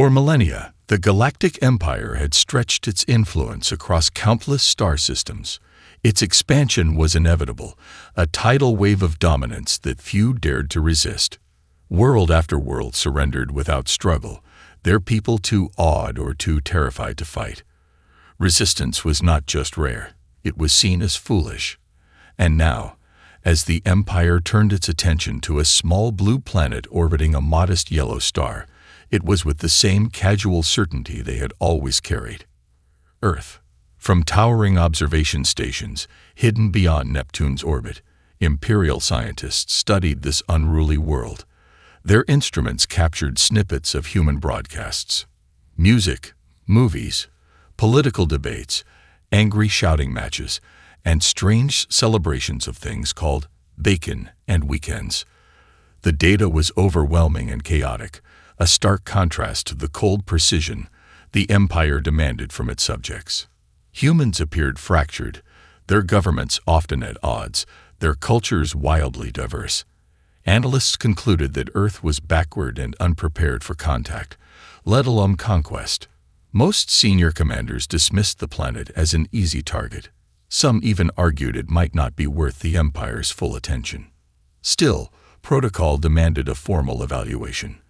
For millennia, the Galactic Empire had stretched its influence across countless star systems. Its expansion was inevitable, a tidal wave of dominance that few dared to resist. World after world surrendered without struggle, their people too awed or too terrified to fight. Resistance was not just rare, it was seen as foolish. And now, as the Empire turned its attention to a small blue planet orbiting a modest yellow star, it was with the same casual certainty they had always carried. Earth. From towering observation stations, hidden beyond Neptune's orbit, Imperial scientists studied this unruly world. Their instruments captured snippets of human broadcasts. Music, movies, political debates, angry shouting matches, and strange celebrations of things called bacon and weekends. The data was overwhelming and chaotic, a stark contrast to the cold precision the Empire demanded from its subjects. Humans appeared fractured, their governments often at odds, their cultures wildly diverse. Analysts concluded that Earth was backward and unprepared for contact, let alone conquest. Most senior commanders dismissed the planet as an easy target. Some even argued it might not be worth the Empire's full attention. Still, protocol demanded a formal evaluation.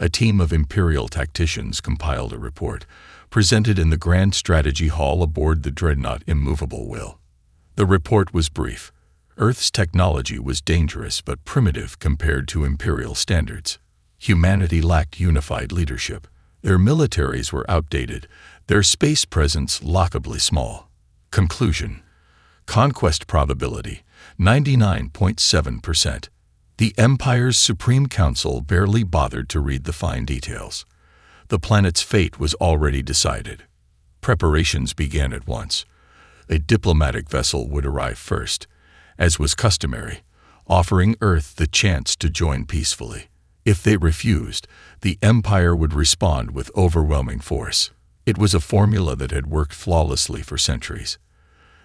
A team of Imperial tacticians compiled a report, presented in the Grand Strategy Hall aboard the dreadnought Immovable Will. The report was brief. Earth's technology was dangerous but primitive compared to Imperial standards. Humanity lacked unified leadership. Their militaries were outdated, their space presence laughably small. Conclusion: conquest probability, 99.7%. The Empire's Supreme Council barely bothered to read the fine details. The planet's fate was already decided. Preparations began at once. A diplomatic vessel would arrive first, as was customary, offering Earth the chance to join peacefully. If they refused, the Empire would respond with overwhelming force. It was a formula that had worked flawlessly for centuries.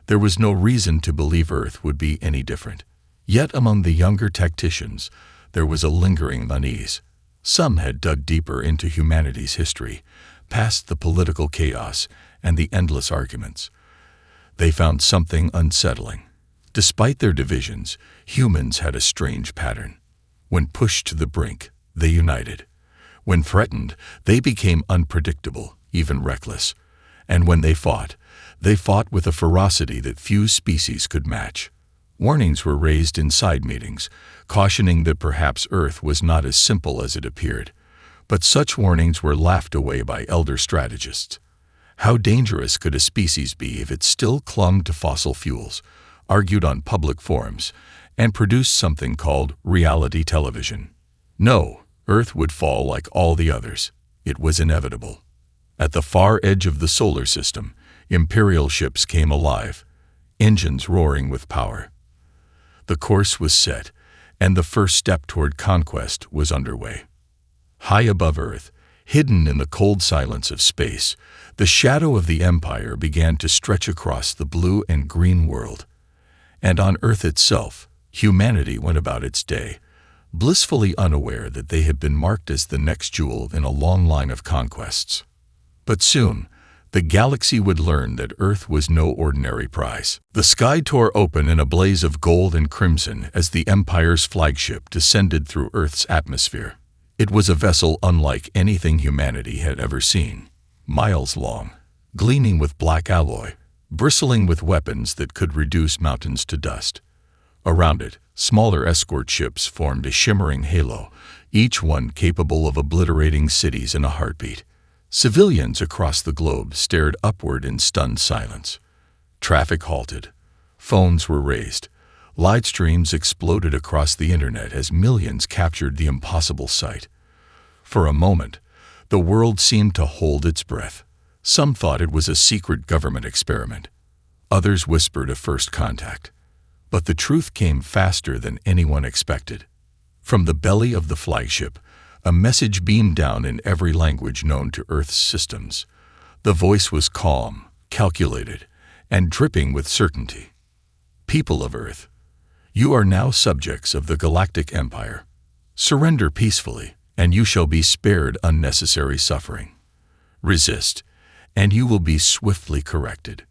There was no reason to believe Earth would be any different. Yet among the younger tacticians, there was a lingering unease. Some had dug deeper into humanity's history, past the political chaos and the endless arguments. They found something unsettling. Despite their divisions, humans had a strange pattern. When pushed to the brink, they united. When threatened, they became unpredictable, even reckless. And when they fought with a ferocity that few species could match. Warnings were raised in side meetings, cautioning that perhaps Earth was not as simple as it appeared. But such warnings were laughed away by elder strategists. How dangerous could a species be if it still clung to fossil fuels, argued on public forums, and produced something called reality television? No, Earth would fall like all the others. It was inevitable. At the far edge of the solar system, Imperial ships came alive, engines roaring with power. The course was set, and the first step toward conquest was underway. High above Earth, hidden in the cold silence of space, the shadow of the Empire began to stretch across the blue and green world. And on Earth itself, humanity went about its day, blissfully unaware that they had been marked as the next jewel in a long line of conquests. But soon, the galaxy would learn that Earth was no ordinary prize. The sky tore open in a blaze of gold and crimson as the Empire's flagship descended through Earth's atmosphere. It was a vessel unlike anything humanity had ever seen. Miles long, gleaming with black alloy, bristling with weapons that could reduce mountains to dust. Around it, smaller escort ships formed a shimmering halo, each one capable of obliterating cities in a heartbeat. Civilians across the globe stared upward in stunned silence. Traffic halted. Phones were raised. Live streams exploded across the internet as millions captured the impossible sight. For a moment, the world seemed to hold its breath. Some thought it was a secret government experiment. Others whispered of first contact. But the truth came faster than anyone expected. From the belly of the flagship, a message beamed down in every language known to Earth's systems. The voice was calm, calculated, and dripping with certainty. People of Earth, you are now subjects of the Galactic Empire. Surrender peacefully, and you shall be spared unnecessary suffering. Resist, and you will be swiftly corrected."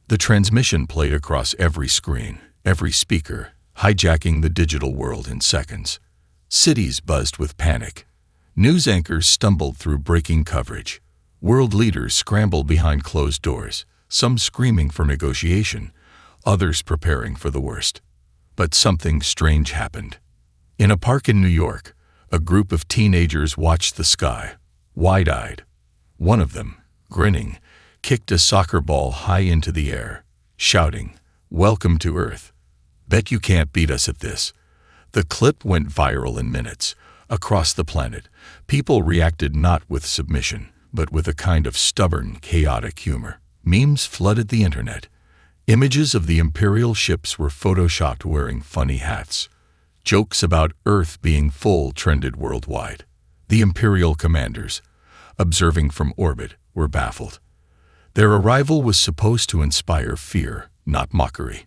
The transmission played across every screen, every speaker, hijacking the digital world in seconds. Cities buzzed with panic. News anchors stumbled through breaking coverage. World leaders scrambled behind closed doors, some screaming for negotiation, others preparing for the worst. But something strange happened. In a park in New York, a group of teenagers watched the sky, wide-eyed. One of them, grinning, kicked a soccer ball high into the air, shouting, "Welcome to Earth. Bet you can't beat us at this." The clip went viral in minutes. Across the planet, people reacted not with submission, but with a kind of stubborn, chaotic humor. Memes flooded the internet. Images of the Imperial ships were photoshopped wearing funny hats. Jokes about Earth being full trended worldwide. The Imperial commanders, observing from orbit, were baffled. Their arrival was supposed to inspire fear, not mockery.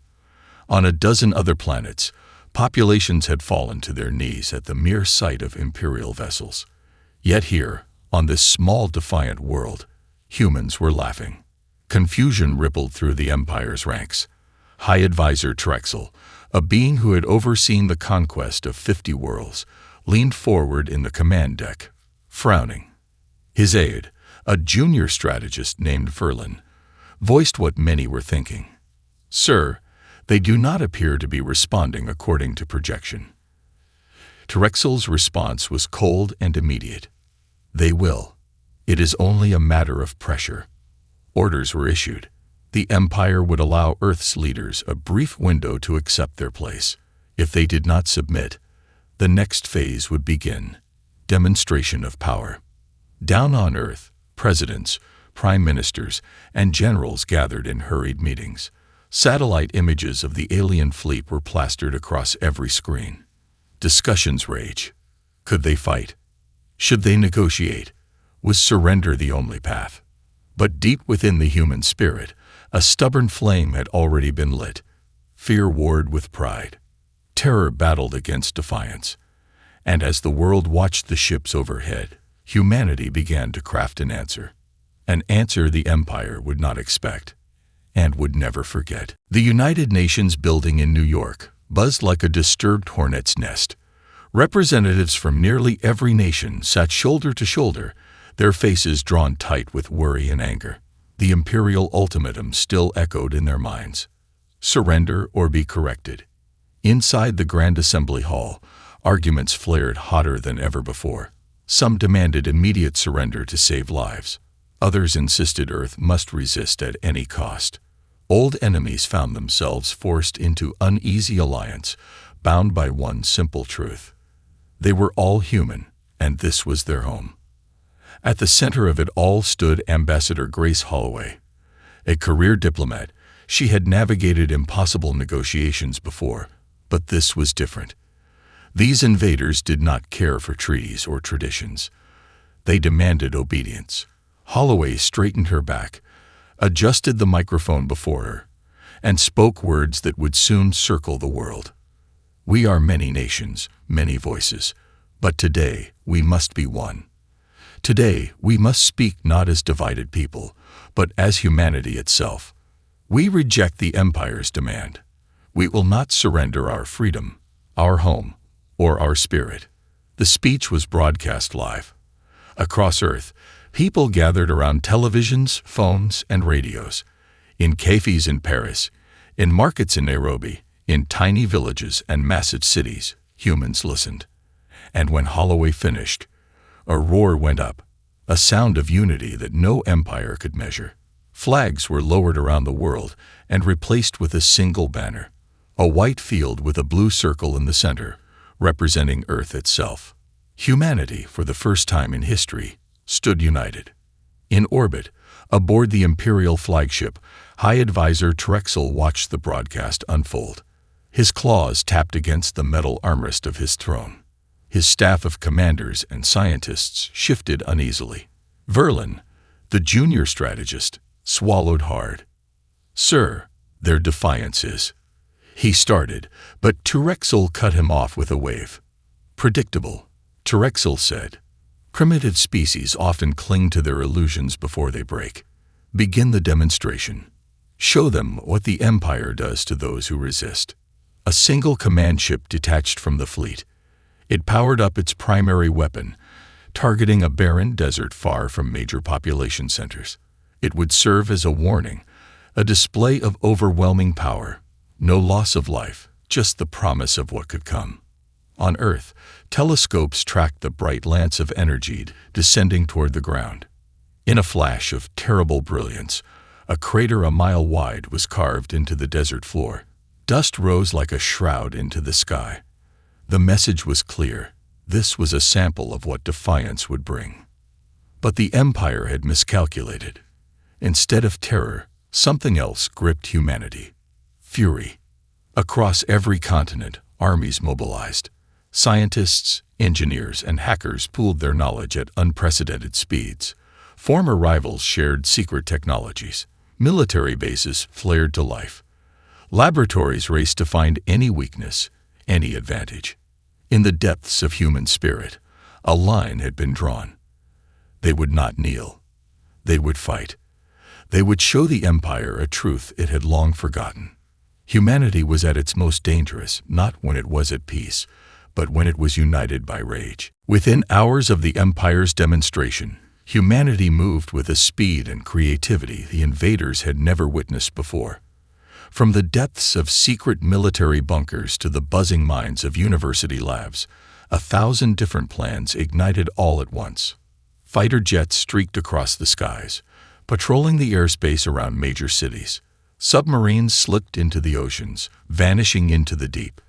On a dozen other planets, populations had fallen to their knees at the mere sight of Imperial vessels. Yet here, on this small defiant world, humans were laughing. Confusion rippled through the Empire's ranks. High Advisor Trexel, a being who had overseen the conquest of 50 worlds, leaned forward in the command deck, frowning. His aide, a junior strategist named Verlin, voiced what many were thinking. "Sir, they do not appear to be responding according to projection." Trexel's response was cold and immediate. "They will. It is only a matter of pressure." Orders were issued. The Empire would allow Earth's leaders a brief window to accept their place. If they did not submit, the next phase would begin: demonstration of power. Down on Earth, presidents, prime ministers, and generals gathered in hurried meetings. Satellite images of the alien fleet were plastered across every screen. Discussions rage. Could they fight? Should they negotiate? Was surrender the only path? But deep within the human spirit, a stubborn flame had already been lit. Fear warred with pride. Terror battled against defiance. And as the world watched the ships overhead, humanity began to craft an answer the Empire would not expect and would never forget. The United Nations building in New York buzzed like a disturbed hornet's nest. Representatives from nearly every nation sat shoulder to shoulder, their faces drawn tight with worry and anger. The imperial ultimatum still echoed in their minds: surrender or be corrected. Inside the Grand Assembly Hall, arguments flared hotter than ever before. Some demanded immediate surrender to save lives. Others insisted Earth must resist at any cost. Old enemies found themselves forced into uneasy alliance, bound by one simple truth: they were all human, and this was their home. At the center of it all stood Ambassador Grace Holloway. A career diplomat, she had navigated impossible negotiations before, but this was different. These invaders did not care for treaties or traditions. They demanded obedience. Holloway straightened her back, adjusted the microphone before her, and spoke words that would soon circle the world. "We are many nations, many voices, but today we must be one. Today we must speak not as divided people, but as humanity itself. We reject the Empire's demand. We will not surrender our freedom, our home, or our spirit." The speech was broadcast live. Across Earth, people gathered around televisions, phones, and radios. In cafes in Paris, in markets in Nairobi, in tiny villages and massive cities, humans listened. And when Holloway finished, a roar went up, a sound of unity that no empire could measure. Flags were lowered around the world and replaced with a single banner, a white field with a blue circle in the center, representing Earth itself. Humanity, for the first time in history, stood united. In orbit, aboard the Imperial flagship, High Advisor Trexel watched the broadcast unfold. His claws tapped against the metal armrest of his throne. His staff of commanders and scientists shifted uneasily. Verlin, the junior strategist, swallowed hard. "Sir, their defiance is—" he started, but Trexel cut him off with a wave. "Predictable. Terexel said, "Primitive species often cling to their illusions before they break. Begin the demonstration. Show them what the Empire does to those who resist." A single command ship detached from the fleet. It powered up its primary weapon, targeting a barren desert far from major population centers. It would serve as a warning, a display of overwhelming power. No loss of life, just the promise of what could come. On Earth, telescopes tracked the bright lance of energy descending toward the ground. In a flash of terrible brilliance, a crater a mile wide was carved into the desert floor. Dust rose like a shroud into the sky. The message was clear. This was a sample of what defiance would bring. But the Empire had miscalculated. Instead of terror, something else gripped humanity. Fury. Across every continent, armies mobilized. Scientists, engineers, and hackers pooled their knowledge at unprecedented speeds. Former rivals shared secret technologies. Military bases flared to life. Laboratories raced to find any weakness, any advantage. In the depths of human spirit, a line had been drawn. They would not kneel. They would fight. They would show the Empire a truth it had long forgotten. Humanity was at its most dangerous, not when it was at peace, but when it was united by rage. Within hours of the Empire's demonstration, humanity moved with a speed and creativity the invaders had never witnessed before. From the depths of secret military bunkers to the buzzing minds of university labs, 1,000 different plans ignited all at once. Fighter jets streaked across the skies, patrolling the airspace around major cities. Submarines slipped into the oceans, vanishing into the deep.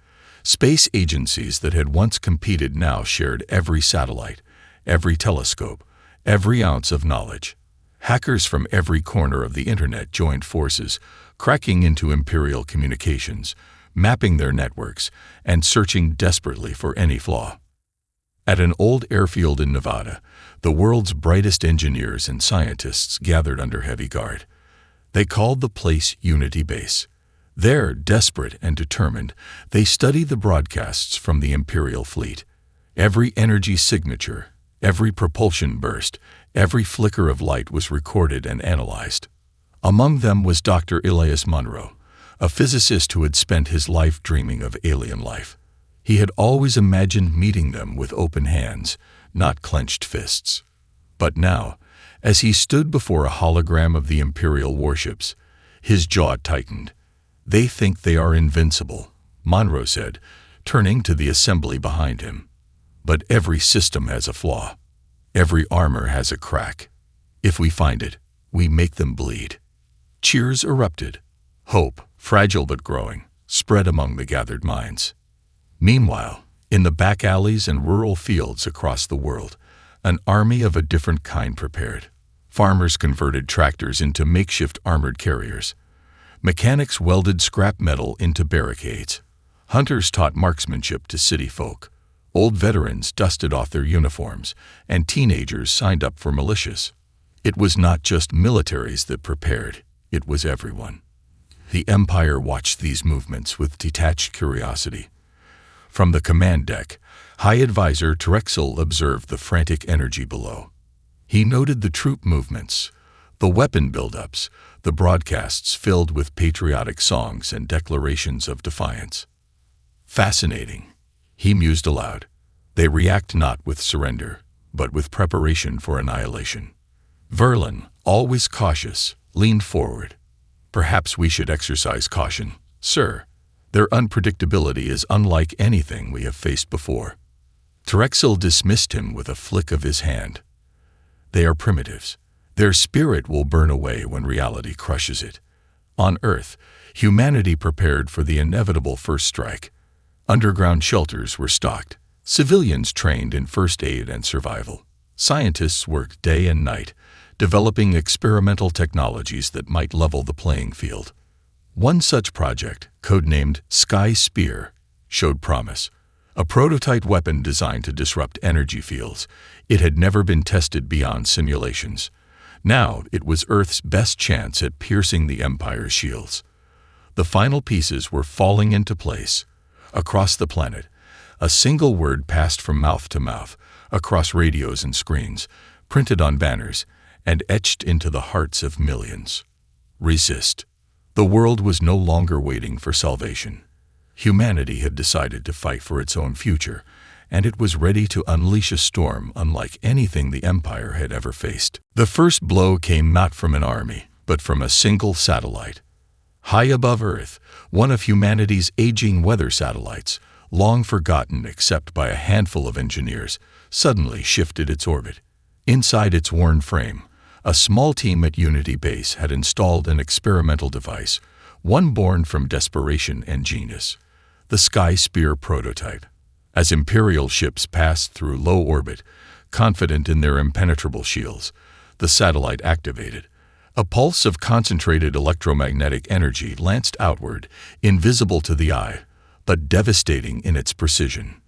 Space agencies that had once competed now shared every satellite, every telescope, every ounce of knowledge. Hackers from every corner of the internet joined forces, cracking into Imperial communications, mapping their networks, and searching desperately for any flaw. At an old airfield in Nevada, the world's brightest engineers and scientists gathered under heavy guard. They called the place Unity Base. There, desperate and determined, they studied the broadcasts from the Imperial fleet. Every energy signature, every propulsion burst, every flicker of light was recorded and analyzed. Among them was Dr. Elias Monroe, a physicist who had spent his life dreaming of alien life. He had always imagined meeting them with open hands, not clenched fists. But now, as he stood before a hologram of the Imperial warships, his jaw tightened. "They think they are invincible," Monroe said, turning to the assembly behind him. "But every system has a flaw. Every armor has a crack. If we find it, we make them bleed." Cheers erupted. Hope, fragile but growing, spread among the gathered minds. Meanwhile, in the back alleys and rural fields across the world, an army of a different kind prepared. Farmers converted tractors into makeshift armored carriers. Mechanics welded scrap metal into barricades. Hunters taught marksmanship to city folk. Old veterans dusted off their uniforms, and teenagers signed up for militias. It was not just militaries that prepared, it was everyone. The Empire watched these movements with detached curiosity. From the command deck, High Advisor Terexel observed the frantic energy below. He noted the troop movements, the weapon buildups, the broadcasts filled with patriotic songs and declarations of defiance. "Fascinating," he mused aloud. "They react not with surrender, but with preparation for annihilation." Verlin, always cautious, leaned forward. "Perhaps we should exercise caution, sir. Their unpredictability is unlike anything we have faced before." Terexel dismissed him with a flick of his hand. "They are primitives. Their spirit will burn away when reality crushes it." On Earth, humanity prepared for the inevitable first strike. Underground shelters were stocked. Civilians trained in first aid and survival. Scientists worked day and night, developing experimental technologies that might level the playing field. One such project, codenamed Sky Spear, showed promise. A prototype weapon designed to disrupt energy fields. It had never been tested beyond simulations. Now it was Earth's best chance at piercing the Empire's shields. The final pieces were falling into place. Across the planet, A single word passed from mouth to mouth, across radios and screens, printed on banners, and etched into the hearts of millions. Resist. The world was no longer waiting for salvation. Humanity had decided to fight for its own future, and it was ready to unleash a storm unlike anything the Empire had ever faced. The first blow came not from an army, but from a single satellite. High above Earth, one of humanity's aging weather satellites, long forgotten except by a handful of engineers, suddenly shifted its orbit. Inside its worn frame, a small team at Unity Base had installed an experimental device, one born from desperation and genius, the Sky Spear prototype. As Imperial ships passed through low orbit, confident in their impenetrable shields, the satellite activated. A pulse of concentrated electromagnetic energy lanced outward, invisible to the eye, but devastating in its precision.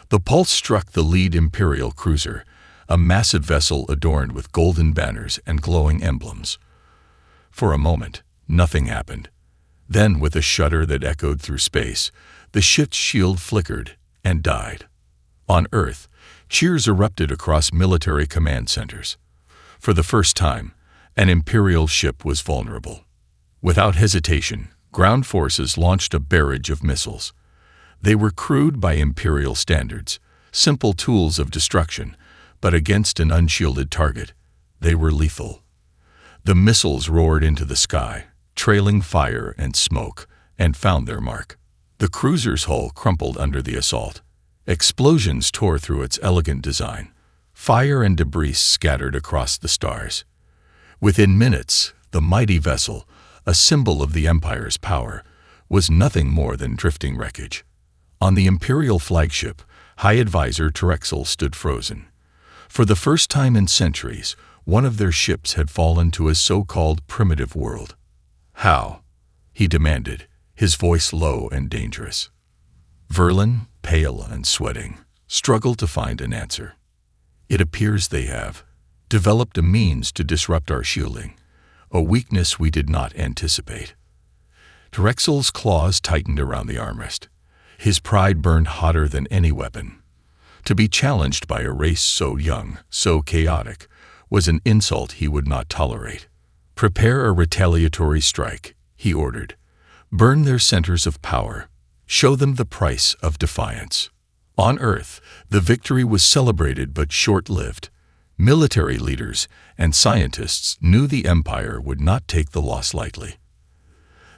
The pulse struck the lead Imperial cruiser, a massive vessel adorned with golden banners and glowing emblems. For a moment, nothing happened. Then, with a shudder that echoed through space, the ship's shield flickered and died. On Earth, cheers erupted across military command centers. For the first time, an Imperial ship was vulnerable. Without hesitation, ground forces launched a barrage of missiles. They were crude by Imperial standards, simple tools of destruction, but against an unshielded target, they were lethal. The missiles roared into the sky, trailing fire and smoke, and found their mark. The cruiser's hull crumpled under the assault. Explosions tore through its elegant design. Fire and debris scattered across the stars. Within minutes, the mighty vessel, a symbol of the Empire's power, was nothing more than drifting wreckage. On the Imperial flagship, High Advisor Terexel stood frozen. For the first time in centuries, one of their ships had fallen to a so-called primitive world. How? He demanded, his voice low and dangerous. Verlin, pale and sweating, struggled to find an answer. It appears they have developed a means to disrupt our shielding, a weakness we did not anticipate. Terexel's claws tightened around the armrest. His pride burned hotter than any weapon. To be challenged by a race so young, so chaotic, was an insult he would not tolerate. Prepare a retaliatory strike, he ordered. Burn their centers of power. Show them the price of defiance. On Earth, the victory was celebrated but short-lived. Military leaders and scientists knew the Empire would not take the loss lightly.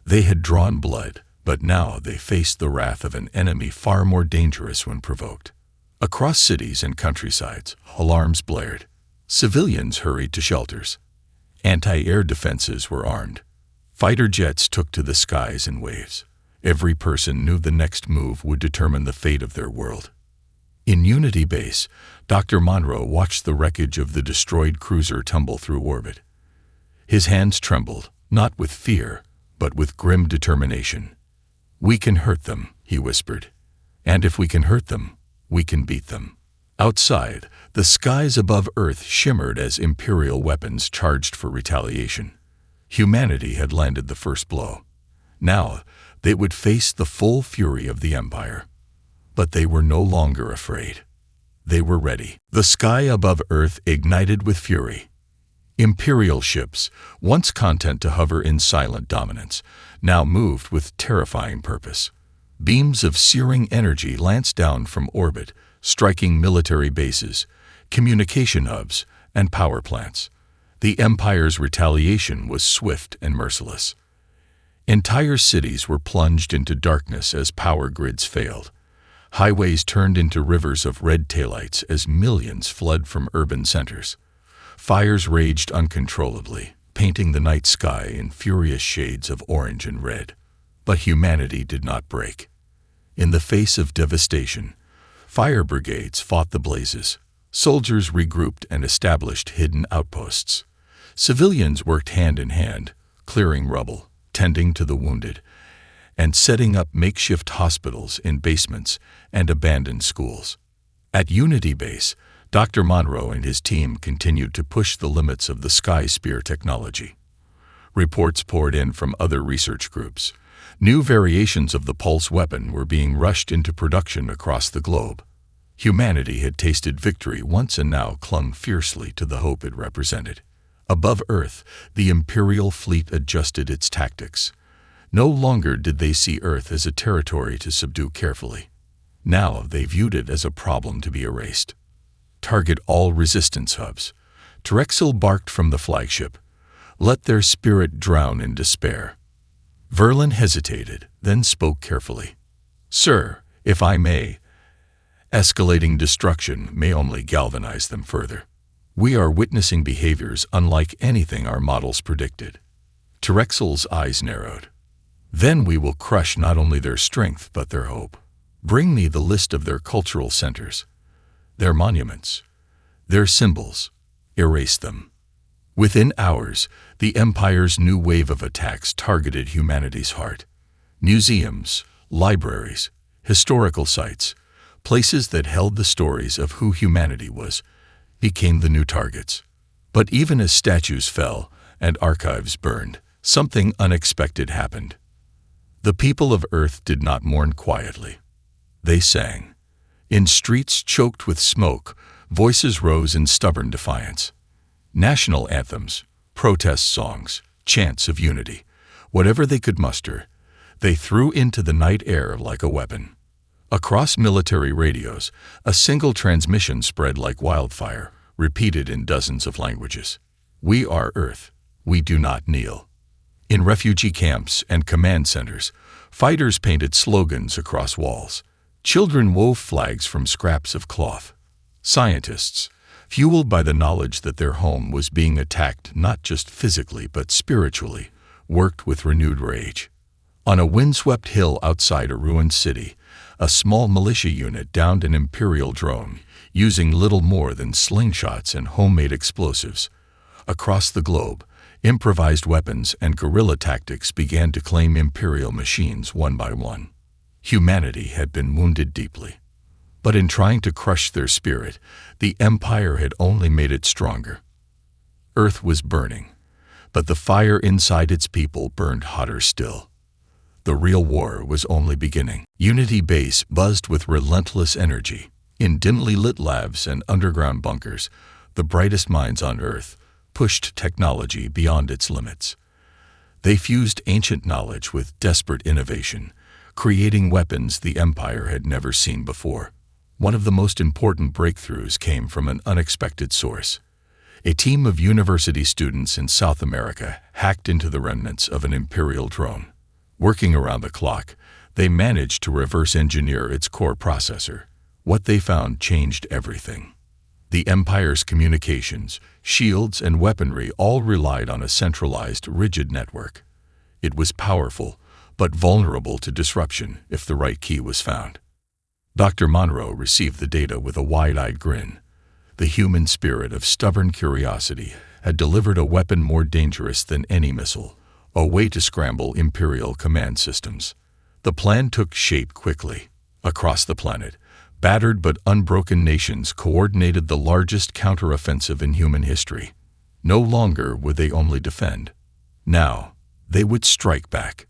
They had drawn blood, but now they faced the wrath of an enemy far more dangerous when provoked. Across cities and countrysides, alarms blared. Civilians hurried to shelters. Anti-air defenses were armed. Fighter jets took to the skies in waves. Every person knew the next move would determine the fate of their world. In Unity Base, Dr. Monroe watched the wreckage of the destroyed cruiser tumble through orbit. His hands trembled, not with fear, but with grim determination. "We can hurt them," he whispered. "And if we can hurt them, we can beat them." Outside, the skies above Earth shimmered as Imperial weapons charged for retaliation. Humanity had landed the first blow. Now, they would face the full fury of the Empire. But they were no longer afraid. They were ready. The sky above Earth ignited with fury. Imperial ships, once content to hover in silent dominance, now moved with terrifying purpose. Beams of searing energy lanced down from orbit, striking military bases, communication hubs, and power plants. The Empire's retaliation was swift and merciless. Entire cities were plunged into darkness as power grids failed. Highways turned into rivers of red taillights as millions fled from urban centers. Fires raged uncontrollably, painting the night sky in furious shades of orange and red. But humanity did not break. In the face of devastation, fire brigades fought the blazes. Soldiers regrouped and established hidden outposts. Civilians worked hand in hand, clearing rubble, tending to the wounded, and setting up makeshift hospitals in basements and abandoned schools. At Unity Base, Dr. Monroe and his team continued to push the limits of the Sky Spear technology. Reports poured in from other research groups. New variations of the pulse weapon were being rushed into production across the globe. Humanity had tasted victory once and now clung fiercely to the hope it represented. Above Earth, the Imperial fleet adjusted its tactics. No longer did they see Earth as a territory to subdue carefully. Now they viewed it as a problem to be erased. Target all resistance hubs. Terexel barked from the flagship. Let their spirit drown in despair. Verlin hesitated, then spoke carefully. Sir, if I may, escalating destruction may only galvanize them further. We are witnessing behaviors unlike anything our models predicted. Terexel's eyes narrowed. Then we will crush not only their strength but their hope. Bring me the list of their cultural centers, their monuments, their symbols. Erase them. Within hours, the Empire's new wave of attacks targeted humanity's heart. Museums, libraries, historical sites, places that held the stories of who humanity was, became the new targets. But even as statues fell and archives burned, something unexpected happened. The people of Earth did not mourn quietly. They sang. In streets choked with smoke, voices rose in stubborn defiance. National anthems, protest songs, chants of unity, whatever they could muster, they threw into the night air like a weapon. Across military radios, a single transmission spread like wildfire, repeated in dozens of languages. We are Earth. We do not kneel. In refugee camps and command centers, fighters painted slogans across walls. Children wove flags from scraps of cloth. Scientists, fueled by the knowledge that their home was being attacked not just physically but spiritually, worked with renewed rage. On a windswept hill outside a ruined city, a small militia unit downed an Imperial drone, using little more than slingshots and homemade explosives. Across the globe, improvised weapons and guerrilla tactics began to claim Imperial machines one by one. Humanity had been wounded deeply. But in trying to crush their spirit, the Empire had only made it stronger. Earth was burning, but the fire inside its people burned hotter still. The real war was only beginning. Unity Base buzzed with relentless energy. In dimly lit labs and underground bunkers, the brightest minds on Earth pushed technology beyond its limits. They fused ancient knowledge with desperate innovation, creating weapons the Empire had never seen before. One of the most important breakthroughs came from an unexpected source. A team of university students in South America hacked into the remnants of an Imperial drone. Working around the clock, they managed to reverse engineer its core processor. What they found changed everything. The Empire's communications, shields, and weaponry all relied on a centralized, rigid network. It was powerful, but vulnerable to disruption if the right key was found. Dr. Monroe received the data with a wide-eyed grin. The human spirit of stubborn curiosity had delivered a weapon more dangerous than any missile, a way to scramble Imperial command systems. The plan took shape quickly. Across the planet, battered but unbroken nations coordinated the largest counteroffensive in human history. No longer would they only defend. Now, they would strike back.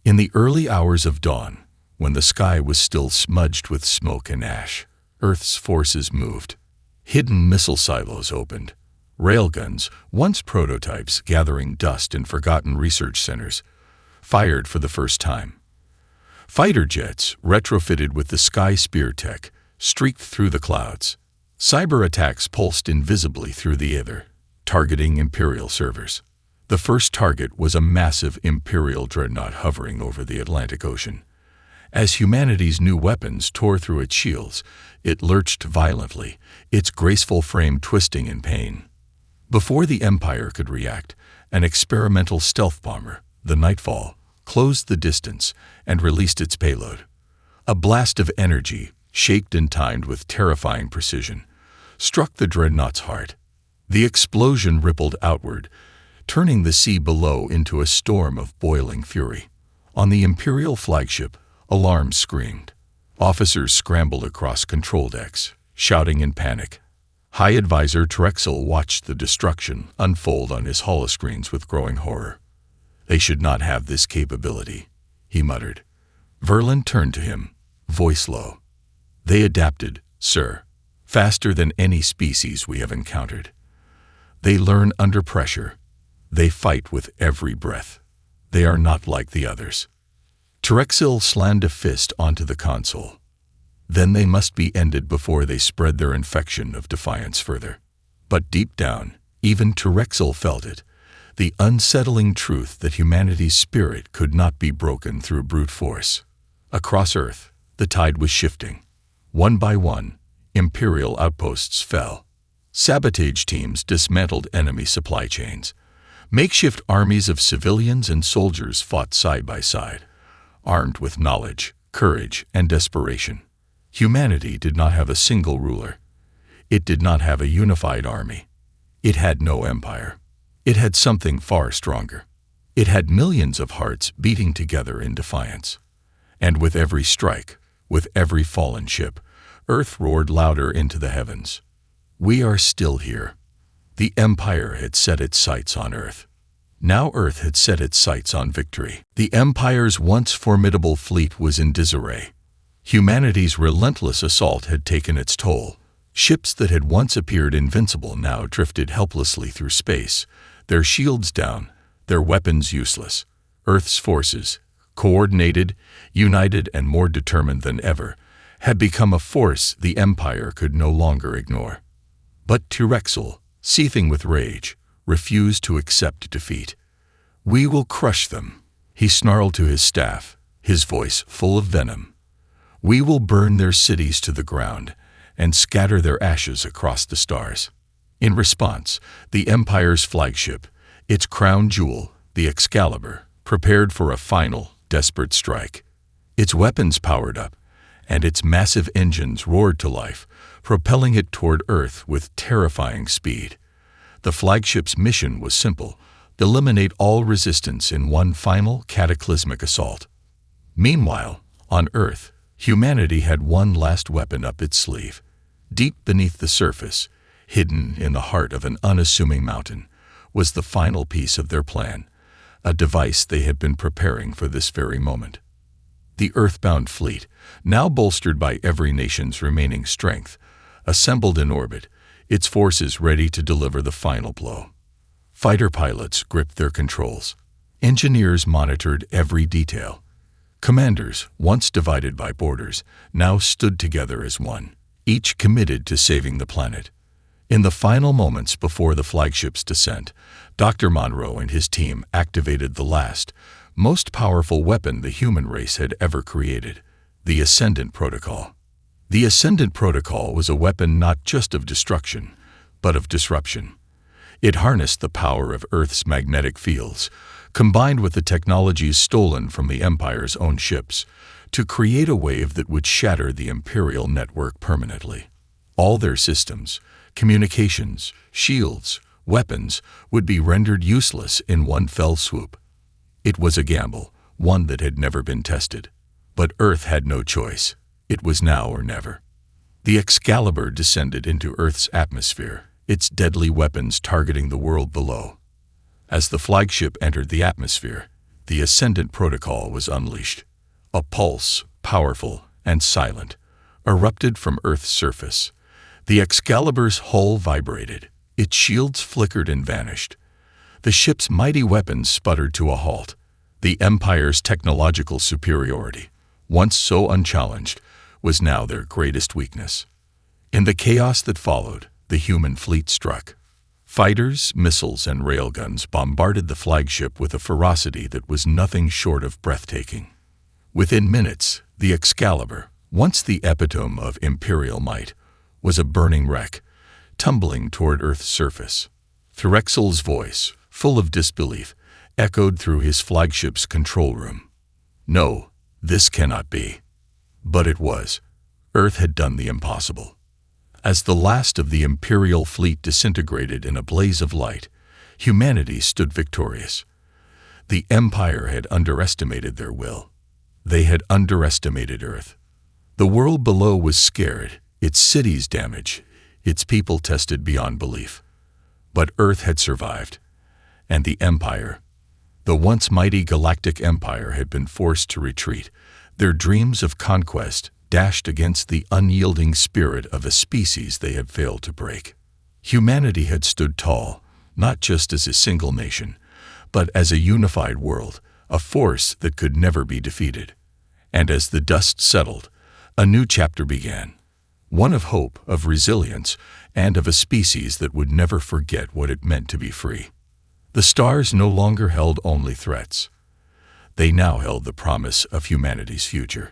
In the early hours of dawn, when the sky was still smudged with smoke and ash, Earth's forces moved. Hidden missile silos opened. Railguns, once prototypes gathering dust in forgotten research centers, fired for the first time. Fighter jets, retrofitted with the Sky Spear tech, streaked through the clouds. Cyber attacks pulsed invisibly through the ether, targeting Imperial servers. The first target was a massive Imperial dreadnought hovering over the Atlantic Ocean. As humanity's new weapons tore through its shields, it lurched violently, its graceful frame twisting in pain. Before the Empire could react, an experimental stealth bomber, the Nightfall, closed the distance and released its payload. A blast of energy, shaped and timed with terrifying precision, struck the dreadnought's heart. The explosion rippled outward, turning the sea below into a storm of boiling fury. On the Imperial flagship, alarms screamed. Officers scrambled across control decks, shouting in panic. High Advisor Terexel watched the destruction unfold on his holoscreens with growing horror. They should not have this capability, he muttered. Verlin turned to him, voice low. They adapted, sir, faster than any species we have encountered. They learn under pressure. They fight with every breath. They are not like the others. Terexil slammed a fist onto the console. Then they must be ended before they spread their infection of defiance further. But deep down, even Terexil felt it, the unsettling truth that humanity's spirit could not be broken through brute force. Across Earth, the tide was shifting. One by one, Imperial outposts fell. Sabotage teams dismantled enemy supply chains. Makeshift armies of civilians and soldiers fought side by side, armed with knowledge, courage, and desperation. Humanity did not have a single ruler. It did not have a unified army. It had no empire. It had something far stronger. It had millions of hearts beating together in defiance. And with every strike, with every fallen ship, Earth roared louder into the heavens. We are still here. The Empire had set its sights on Earth. Now Earth had set its sights on victory. The Empire's once formidable fleet was in disarray. Humanity's relentless assault had taken its toll. Ships that had once appeared invincible now drifted helplessly through space, their shields down, their weapons useless. Earth's forces, coordinated, united, and more determined than ever, had become a force the Empire could no longer ignore. But Terexil, seething with rage, refused to accept defeat. We will crush them, he snarled to his staff, his voice full of venom. We will burn their cities to the ground and scatter their ashes across the stars. In response, the Empire's flagship, its crown jewel, the Excalibur, prepared for a final, desperate strike. Its weapons powered up, and its massive engines roared to life, propelling it toward Earth with terrifying speed. The flagship's mission was simple: eliminate all resistance in one final, cataclysmic assault. Meanwhile, on Earth, humanity had one last weapon up its sleeve. Deep beneath the surface, hidden in the heart of an unassuming mountain, was the final piece of their plan, a device they had been preparing for this very moment. The Earthbound fleet, now bolstered by every nation's remaining strength, assembled in orbit, its forces ready to deliver the final blow. Fighter pilots gripped their controls. Engineers monitored every detail. Commanders, once divided by borders, now stood together as one, each committed to saving the planet. In the final moments before the flagship's descent, Dr. Monroe and his team activated the last, most powerful weapon the human race had ever created, the Ascendant Protocol. The Ascendant Protocol was a weapon not just of destruction, but of disruption. It harnessed the power of Earth's magnetic fields, combined with the technologies stolen from the Empire's own ships, to create a wave that would shatter the Imperial network permanently. All their systems, communications, shields, weapons, would be rendered useless in one fell swoop. It was a gamble, one that had never been tested. But Earth had no choice. It was now or never. The Excalibur descended into Earth's atmosphere, its deadly weapons targeting the world below. As the flagship entered the atmosphere, the Ascendant Protocol was unleashed. A pulse, powerful and silent, erupted from Earth's surface. The Excalibur's hull vibrated, its shields flickered and vanished. The ship's mighty weapons sputtered to a halt. The Empire's technological superiority, once so unchallenged, was now their greatest weakness. In the chaos that followed, the human fleet struck. Fighters, missiles, and railguns bombarded the flagship with a ferocity that was nothing short of breathtaking. Within minutes, the Excalibur, once the epitome of Imperial might, was a burning wreck, tumbling toward Earth's surface. Terexil's voice, full of disbelief, echoed through his flagship's control room. No, this cannot be. But it was. Earth had done the impossible. As the last of the Imperial fleet disintegrated in a blaze of light, humanity stood victorious. The Empire had underestimated their will. They had underestimated Earth. The world below was scared, its cities damaged, its people tested beyond belief. But Earth had survived. And the Empire, The once mighty Galactic Empire had been forced to retreat, their dreams of conquest dashed against the unyielding spirit of a species they had failed to break. Humanity had stood tall, not just as a single nation, but as a unified world, a force that could never be defeated. And as the dust settled, a new chapter began, one of hope, of resilience, and of a species that would never forget what it meant to be free. The stars no longer held only threats. They now held the promise of humanity's future.